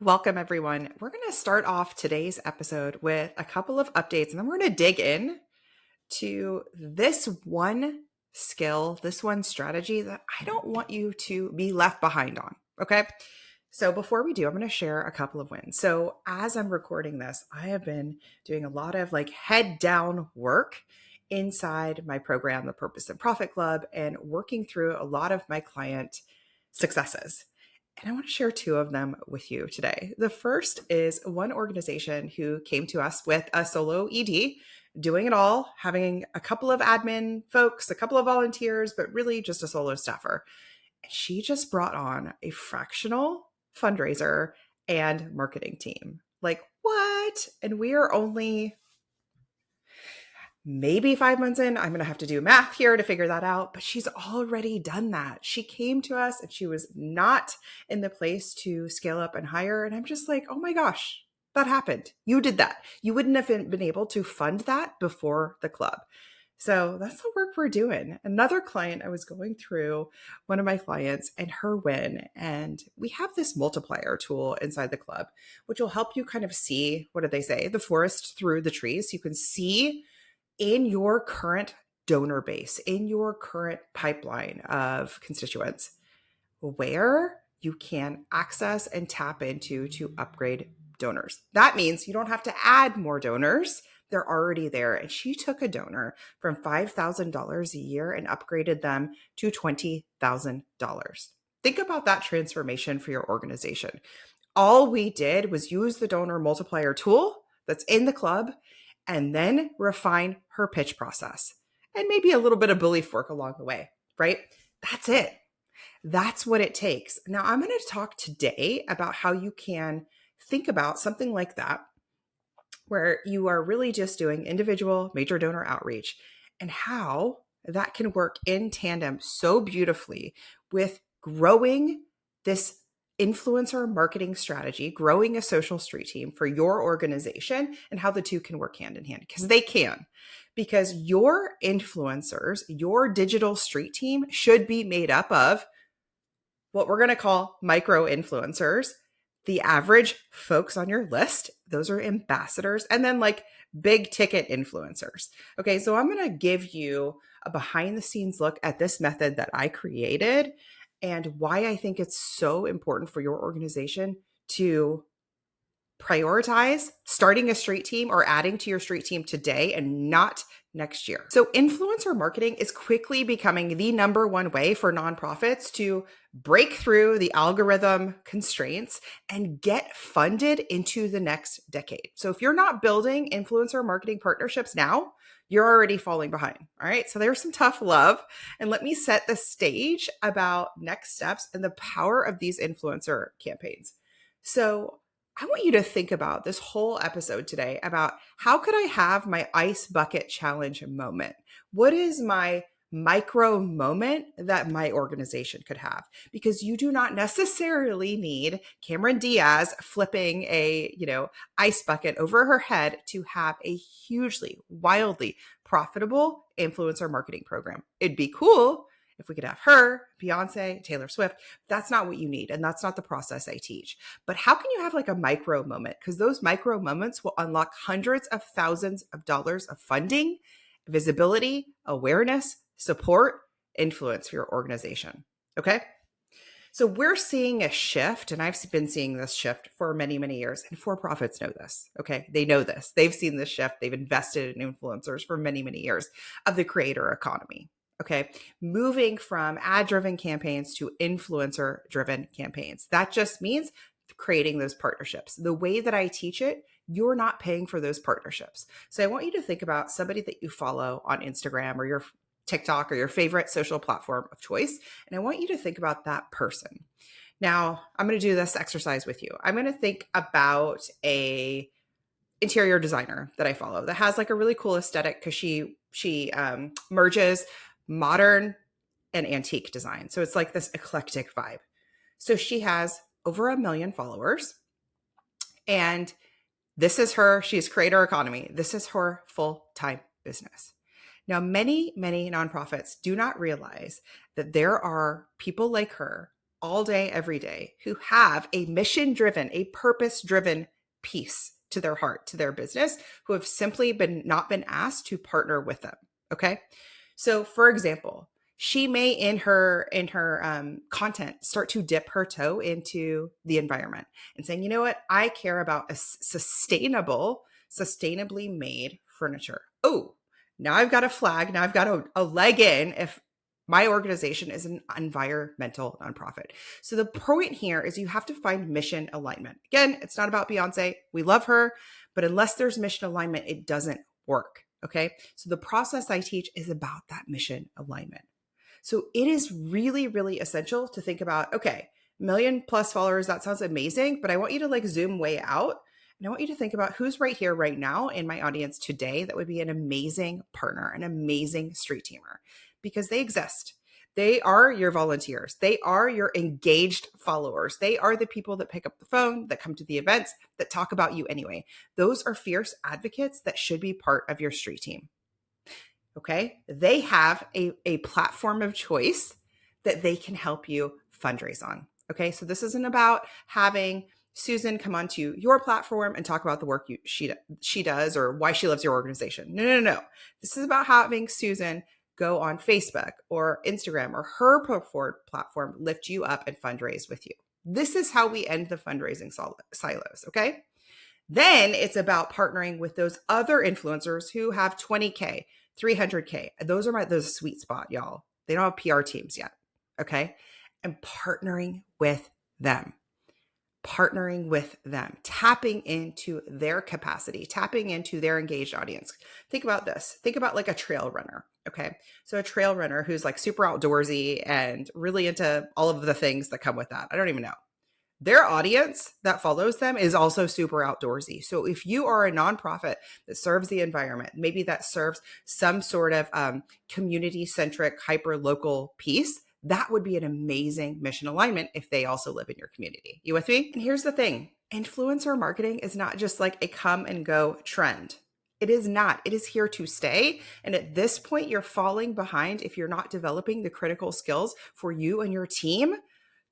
Welcome, everyone. We're going to start off today's episode with a couple of updates, and then we're going to dig in to this one skill, this one strategy that I don't want you to be left behind on. Okay. So before we do, I'm going to share a couple of wins. So as I'm recording this, I have been doing a lot of head down work inside my program, the Purpose and Profit Club, and working through a lot of my client successes. And I want to share two of them with you today. The first is one organization who came to us with a solo ED, doing it all, having a couple of admin folks, a couple of volunteers, but really just a solo staffer. And she just brought on a fractional fundraiser and marketing team. Like, what? And we are only maybe 5 months in. I'm going to have to do math here to figure that out, but she's already done that. She came to us and she was not in the place to scale up and hire. And I'm just like, oh my gosh, that happened. You did that. You wouldn't have been able to fund that before the club. So that's the work we're doing. Another client, I was going through one of my clients and her win, and we have this multiplier tool inside the club, which will help you kind of see, what did they say? The forest through the trees. You can see in your current donor base, in your current pipeline of constituents, where you can access and tap into to upgrade donors. That means you don't have to add more donors. They're already there. And she took a donor from $5,000 a year and upgraded them to $20,000. Think about that transformation for your organization. All we did was use the donor multiplier tool that's in the club and then refine her pitch process and maybe a little bit of belief work along the way, right? That's it. That's what it takes. Now, I'm going to talk today about how you can think about something like that, where you are really just doing individual major donor outreach and how that can work in tandem so beautifully with growing this influencer marketing strategy, growing a social street team for your organization, and how the two can work hand in hand, because they can. Because your influencers, your digital street team should be made up of what we're going to call micro influencers, the average folks on your list. Those are ambassadors, and then big ticket influencers. Okay, so I'm going to give you a behind the scenes look at this method that I created and why I think it's so important for your organization to prioritize starting a street team or adding to your street team today and not next year. So influencer marketing is quickly becoming the number one way for nonprofits to break through the algorithm constraints and get funded into the next decade. So if you're not building influencer marketing partnerships now, you're already falling behind. All right. So there's some tough love. And let me set the stage about next steps and the power of these influencer campaigns. So I want you to think about this whole episode today about how could I have my ice bucket challenge moment? What is my micro moment that my organization could have? Because you do not necessarily need Cameron Diaz flipping a, ice bucket over her head to have a hugely, wildly profitable influencer marketing program. It'd be cool if we could have her, Beyonce, Taylor Swift. That's not what you need. And that's not the process I teach. But how can you have a micro moment? Because those micro moments will unlock hundreds of thousands of dollars of funding, visibility, awareness, support, influence for your organization. Okay. So we're seeing a shift, and I've been seeing this shift for many, many years, and for-profits know this. Okay. They know this. They've seen this shift. They've invested in influencers for many, many years of the creator economy. Okay. Moving from ad-driven campaigns to influencer-driven campaigns. That just means creating those partnerships. The way that I teach it, you're not paying for those partnerships. So I want you to think about somebody that you follow on Instagram or your TikTok or your favorite social platform of choice. And I want you to think about that person. Now, I'm going to do this exercise with you. I'm going to think about a interior designer that I follow that has a really cool aesthetic because she merges modern and antique design. So it's this eclectic vibe. So she has over 1 million followers, and this is her, she's creator economy. This is her full-time business. Now, many, many nonprofits do not realize that there are people like her all day, every day, who have a mission driven, a purpose driven piece to their heart, to their business, who have simply not been asked to partner with them. Okay. So for example, she may in her content start to dip her toe into the environment and saying, you know what, I care about a sustainably made furniture. Oh, now I've got a flag. Now I've got a leg in if my organization is an environmental nonprofit. So the point here is you have to find mission alignment. Again, it's not about Beyonce. We love her, but unless there's mission alignment, it doesn't work. Okay. So the process I teach is about that mission alignment. So it is really, really essential to think about, okay, 1,000,000+ followers, that sounds amazing, but I want you to like zoom way out. And I want you to think about who's right here, right now in my audience today that would be an amazing partner, an amazing street teamer, because they exist. They are your volunteers. They are your engaged followers. They are the people that pick up the phone, that come to the events, that talk about you anyway. Those are fierce advocates that should be part of your street team. Okay. They have a platform of choice that they can help you fundraise on. Okay. So this isn't about having Susan come onto your platform and talk about the work she does or why she loves your organization. No. This is about having Susan go on Facebook or Instagram or her preferred platform, lift you up and fundraise with you. This is how we end the fundraising silos. Okay. Then it's about partnering with those other influencers who have 20K, 300K. Those are the sweet spot, y'all. They don't have PR teams yet. Okay. And partnering with them, tapping into their capacity, tapping into their engaged audience. Think about this. Think about like a trail runner. Okay. So a trail runner who's like super outdoorsy and really into all of the things that come with that. I don't even know. Their audience that follows them is also super outdoorsy. So if you are a nonprofit that serves the environment, maybe that serves some sort of community-centric, hyper-local piece, that would be an amazing mission alignment if they also live in your community. You with me? And here's the thing. Influencer marketing is not just like a come and go trend. It is not. It is here to stay. And at this point, you're falling behind if you're not developing the critical skills for you and your team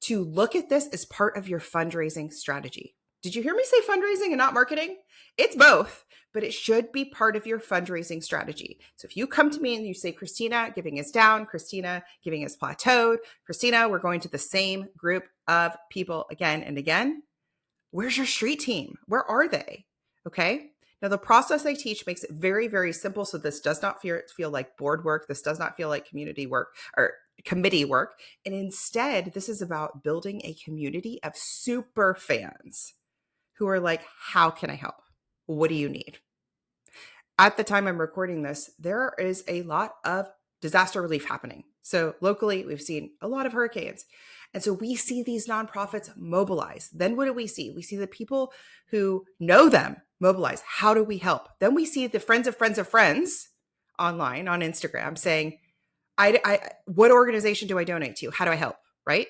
to look at this as part of your fundraising strategy. Did you hear me say fundraising and not marketing? It's both, but it should be part of your fundraising strategy. So if you come to me and you say, Christina, giving is down, Christina, giving is plateaued, Christina, we're going to the same group of people again and again. Where's your street team? Where are they? Okay. Now, the process I teach makes it very, very simple. So this does not feel like board work. This does not feel like community work or committee work. And instead, this is about building a community of super fans who are like, how can I help? What do you need? At the time I'm recording this, there is a lot of disaster relief happening. So locally, we've seen a lot of hurricanes. And so we see these nonprofits mobilize. Then what do we see? We see the people who know them mobilize. How do we help? Then we see the friends of friends of friends online on Instagram saying, what organization do I donate to? How do I help? Right?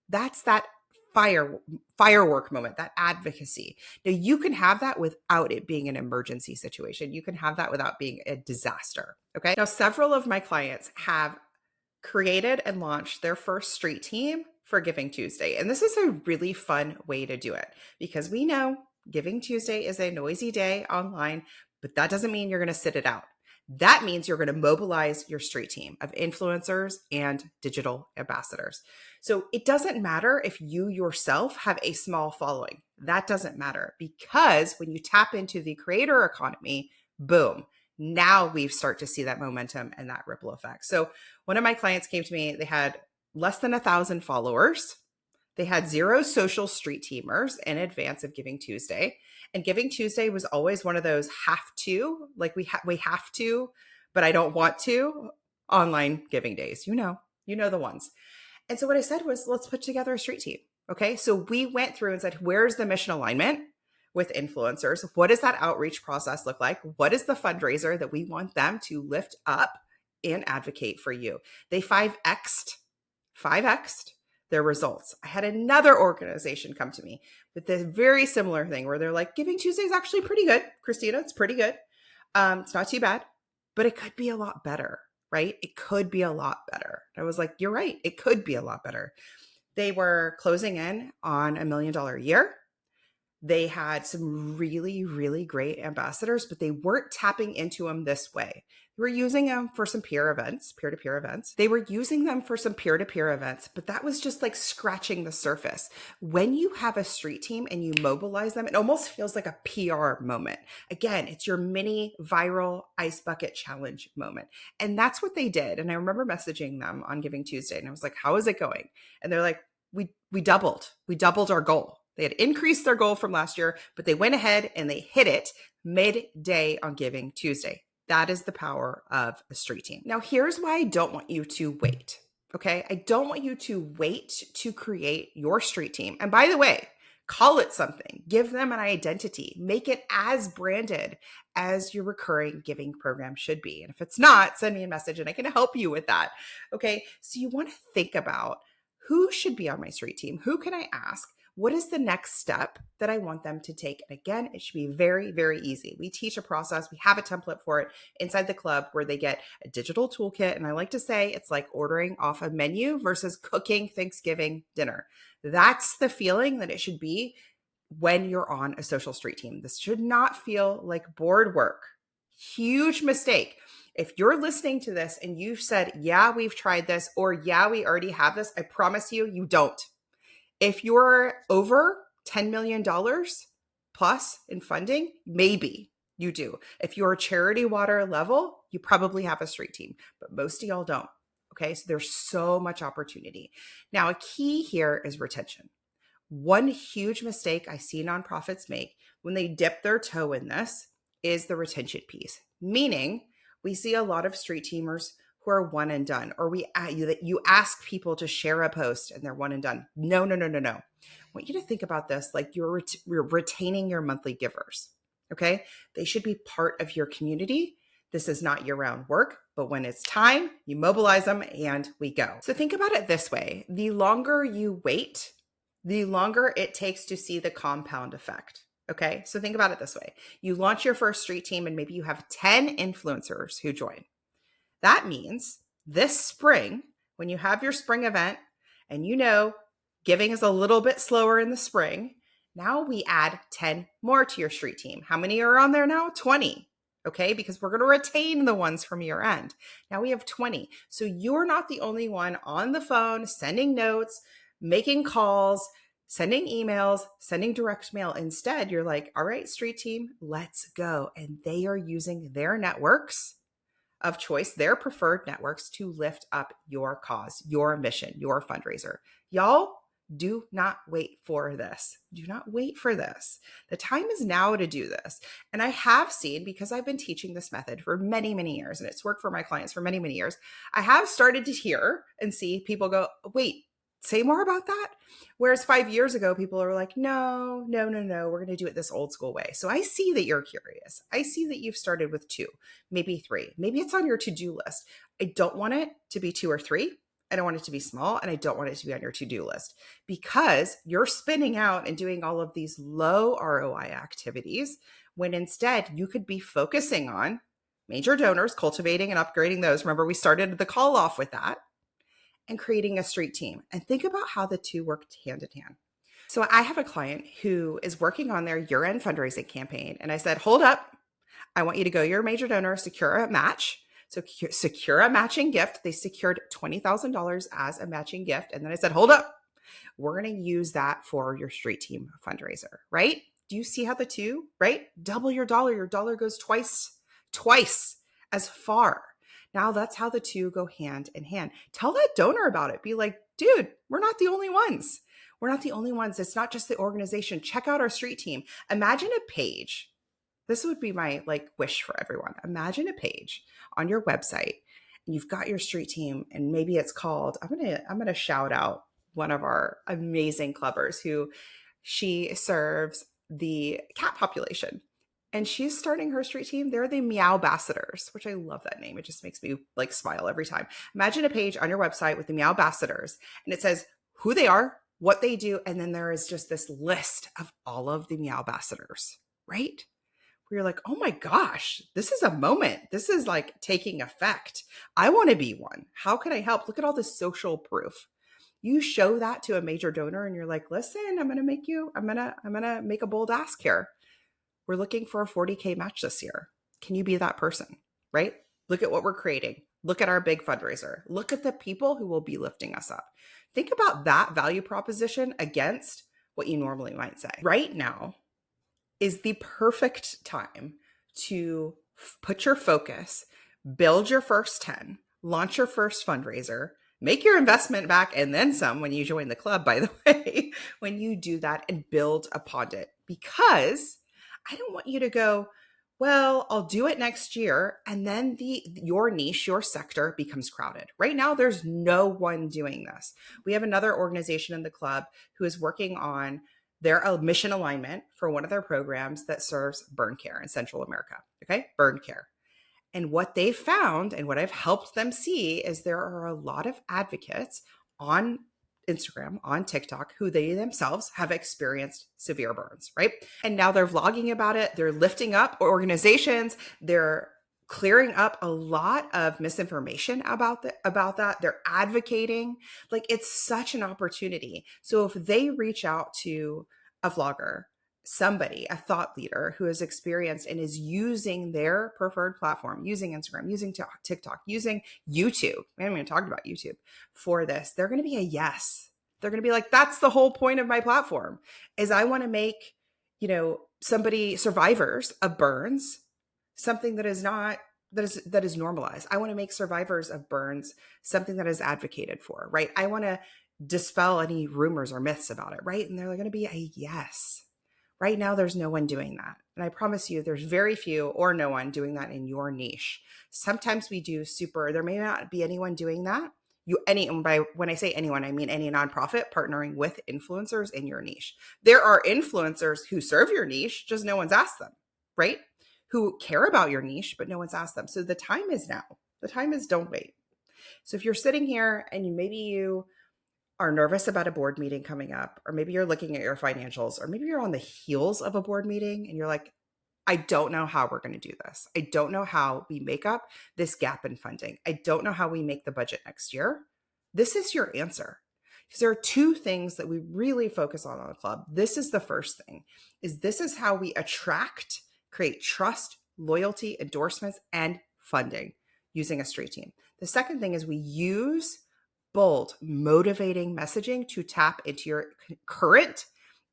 That's that firework moment, that advocacy. Now you can have that without it being an emergency situation. You can have that without being a disaster. Okay. Now, several of my clients have created and launched their first street team for Giving Tuesday. And this is a really fun way to do it because we know Giving Tuesday is a noisy day online, but that doesn't mean you're going to sit it out. That means you're going to mobilize your street team of influencers and digital ambassadors. So it doesn't matter if you yourself have a small following. That doesn't matter because when you tap into the creator economy, boom, now we start to see that momentum and that ripple effect. So one of my clients came to me, they had less than 1,000 followers. They had 0 social street teamers in advance of Giving Tuesday. And Giving Tuesday was always one of those have to, like we have to, but I don't want to online giving days. You know the ones. And so what I said was, let's put together a street team. Okay. So we went through and said, where's the mission alignment with influencers? What does that outreach process look like? What is the fundraiser that we want them to lift up and advocate for you? They 5X'd their results. I had another organization come to me with this very similar thing where they're like, Giving Tuesday is actually pretty good, Christina. It's pretty good. It's not too bad, but it could be a lot better, right? It could be a lot better. I was like, you're right. It could be a lot better. They were closing in on $1 million a year. They had some really, really great ambassadors, but they weren't tapping into them this way. They were using them for some peer events, peer-to-peer events. They were using them for some peer-to-peer events, but that was just like scratching the surface. When you have a street team and you mobilize them, it almost feels like a PR moment. Again, it's your mini viral ice bucket challenge moment. And that's what they did. And I remember messaging them on Giving Tuesday and I was like, how is it going? And they're like, we doubled our goal. They had increased their goal from last year, but they went ahead and they hit it midday on Giving Tuesday. That is the power of a street team. Now, here's why I don't want you to wait. Okay. I don't want you to wait to create your street team. And by the way, call it something, give them an identity, make it as branded as your recurring giving program should be. And if it's not, send me a message and I can help you with that. Okay. So you want to think about who should be on my street team? Who can I ask? What is the next step that I want them to take? And again, it should be very, very easy. We teach a process. We have a template for it inside the club where they get a digital toolkit. And I like to say it's like ordering off a menu versus cooking Thanksgiving dinner. That's the feeling that it should be when you're on a social street team. This should not feel like board work. Huge mistake. If you're listening to this and you've said, yeah, we've tried this, or yeah, we already have this, I promise you, you don't. If you're over $10 million plus in funding, maybe you do. If you're charity water level, you probably have a street team, but most of y'all don't. Okay, so there's so much opportunity. Now, a key here is retention. One huge mistake I see nonprofits make when they dip their toe in this is the retention piece, meaning we see a lot of street teamers who are one and done, or you ask people to share a post and they're one and done. No. I want you to think about this like you're retaining your monthly givers. Okay. They should be part of your community. This is not year-round work, but when it's time, you mobilize them and we go. So think about it this way. The longer you wait, the longer it takes to see the compound effect. Okay. So think about it this way. You launch your first street team and maybe you have 10 influencers who join. That means this spring, when you have your spring event and you know giving is a little bit slower in the spring, now we add 10 more to your street team. How many are on there now? 20. Okay, because we're going to retain the ones from year end. Now we have 20. So you're not the only one on the phone, sending notes, making calls, sending emails, sending direct mail. Instead, you're like, all right, street team, let's go. And they are using their networks of choice, their preferred networks to lift up your cause, your mission, your fundraiser. Y'all, do not wait for this. Do not wait for this. The time is now to do this. And I have seen, because I've been teaching this method for many, many years, and it's worked for my clients for many, many years, I have started to hear and see people go, wait, say more about that. Whereas 5 years ago, people are like, no, we're going to do it this old school way. So I see that you're curious. I see that you've started with 2, maybe 3. Maybe it's on your to-do list. I don't want it to be 2 or 3. I don't want it to be small, and I don't want it to be on your to-do list because you're spinning out and doing all of these low ROI activities when instead you could be focusing on major donors, cultivating and upgrading those. Remember, we started the call off with that. And creating a street team, and think about how the two worked hand in hand. So I have a client who is working on their year-end fundraising campaign. And I said, hold up. I want you to go your major donor, secure a match. So secure a matching gift. They secured $20,000 as a matching gift. And then I said, hold up. We're going to use that for your street team fundraiser, right? Do you see how the two, right? Double your dollar. Your dollar goes twice as far. Now that's how the two go hand in hand. Tell that donor about it. Be like, dude, we're not the only ones. We're not the only ones. It's not just the organization. Check out our street team. Imagine a page. This would be my wish for everyone. Imagine a page on your website and you've got your street team and maybe it's called, I'm going to shout out one of our amazing clubbers who she serves the cat population. And she's starting her street team. They're the Meow Ambassadors, which I love that name. It just makes me smile every time. Imagine a page on your website with the Meow Ambassadors, and it says who they are, what they do, and then there is just this list of all of the Meow Ambassadors, right? Where you're like, oh my gosh, this is a moment. This is taking effect. I want to be one. How can I help? Look at all this social proof. You show that to a major donor and you're like, listen, I'm going to make a bold ask here. We're looking for a 40K match this year. Can you be that person? Right? Look at what we're creating. Look at our big fundraiser. Look at the people who will be lifting us up. Think about that value proposition against what you normally might say. Right now is the perfect time to put your focus, build your first 10, launch your first fundraiser, make your investment back and then some when you join the club, by the way, when you do that and build upon it. Because I don't want you to go, well, I'll do it next year. And then your niche, your sector becomes crowded. Right now, there's no one doing this. We have another organization in the club who is working on their mission alignment for one of their programs that serves burn care in Central America. Okay, burn care. And what they've found and what I've helped them see is there are a lot of advocates on Instagram, on TikTok, who they themselves have experienced severe burns, right? And now they're vlogging about it. They're lifting up organizations. They're clearing up a lot of misinformation about that. They're advocating. Like, it's such an opportunity. So if they reach out to a vlogger, somebody, a thought leader who has experienced and is using their preferred platform, using Instagram, using TikTok, using YouTube, we haven't even talked about YouTube for this, they're going to be a yes. They're going to be like, that's the whole point of my platform, is I want to make, somebody, survivors of burns, something that is not, that is normalized. I want to make survivors of burns something that is advocated for, right? I want to dispel any rumors or myths about it, right? And they're going to be a yes. Right now, there's no one doing that. And I promise you, there's very few or no one doing that in your niche. Sometimes we do there may not be anyone doing that. When I say anyone, I mean any nonprofit partnering with influencers in your niche. There are influencers who serve your niche, just no one's asked them, right? Who care about your niche, but no one's asked them. So the time is now. The time is don't wait. So if you're sitting here and maybe you are nervous about a board meeting coming up, or maybe you're looking at your financials, or maybe you're on the heels of a board meeting and you're like, I don't know how we're going to do this. I don't know how we make up this gap in funding. I don't know how we make the budget next year. This is your answer. Because there are two things that we really focus on the club. This is the first thing, this is how we attract, create trust, loyalty, endorsements, and funding using a street team. The second thing is we use bold, motivating messaging to tap into your current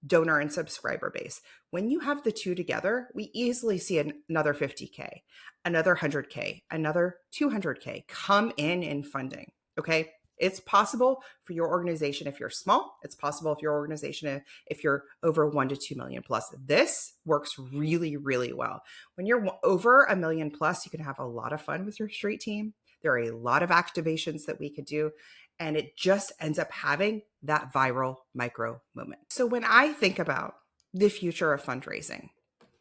donor and subscriber base. When you have the two together, we easily see another 50K, another 100K, another 200K come in funding. Okay. It's possible for your organization if you're small. It's possible if your organization, if you're over 1 to 2 million plus. This works really, really well. When you're over 1 million plus, you can have a lot of fun with your street team. There are a lot of activations that we could do. And it just ends up having that viral micro moment. So when I think about the future of fundraising,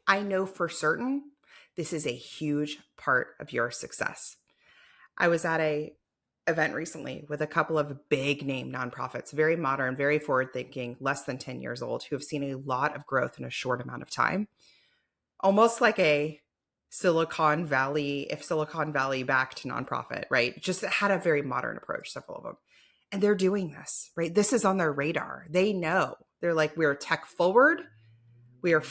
I know for certain this is a huge part of your success. I was at an event recently with a couple of big name nonprofits, very modern, very forward thinking, less than 10 years old, who have seen a lot of growth in a short amount of time. Almost like a Silicon Valley backed nonprofit, right? Just had a very modern approach, several of them. And they're doing this, right? This is on their radar. They know. They're like, we're tech forward. We are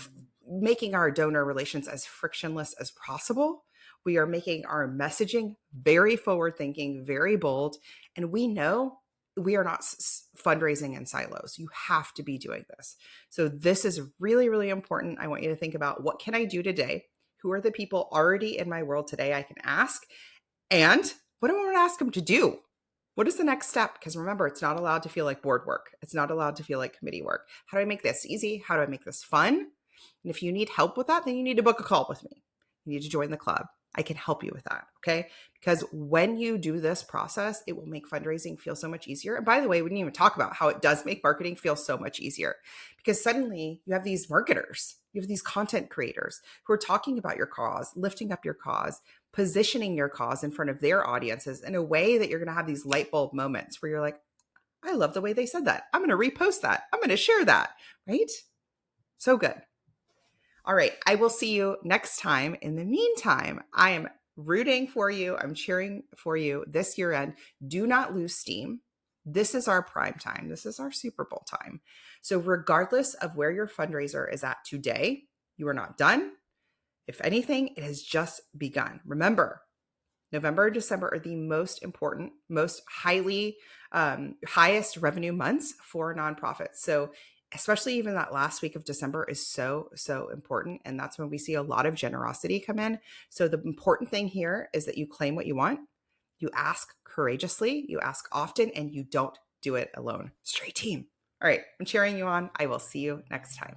making our donor relations as frictionless as possible. We are making our messaging very forward thinking, very bold. And we know we are not fundraising in silos. You have to be doing this. So this is really, really important. I want you to think about, what can I do today? Who are the people already in my world today I can ask? And what do I want to ask them to do? What is the next step? Because remember, it's not allowed to feel like board work. It's not allowed to feel like committee work. How do I make this easy? How do I make this fun? And if you need help with that, then you need to book a call with me. You need to join the club. I can help you with that, okay? Because when you do this process, it will make fundraising feel so much easier. And by the way, we didn't even talk about how it does make marketing feel so much easier, because suddenly you have these marketers, you have these content creators who are talking about your cause, lifting up your cause, positioning your cause in front of their audiences in a way that you're going to have these light bulb moments where you're like, I love the way they said that. I'm going to repost that. I'm going to share that, right? So good. All right. I will see you next time. In the meantime, I am rooting for you. I'm cheering for you this year end. Do not lose steam. This is our prime time. This is our Super Bowl time. So, regardless of where your fundraiser is at today, you are not done. If anything, it has just begun. Remember, November and December are the most important, most highest revenue months for nonprofits. So, especially even that last week of December is so, so important. And that's when we see a lot of generosity come in. So, the important thing here is that you claim what you want, you ask courageously, you ask often, and you don't do it alone. Straight team. All right, I'm cheering you on. I will see you next time.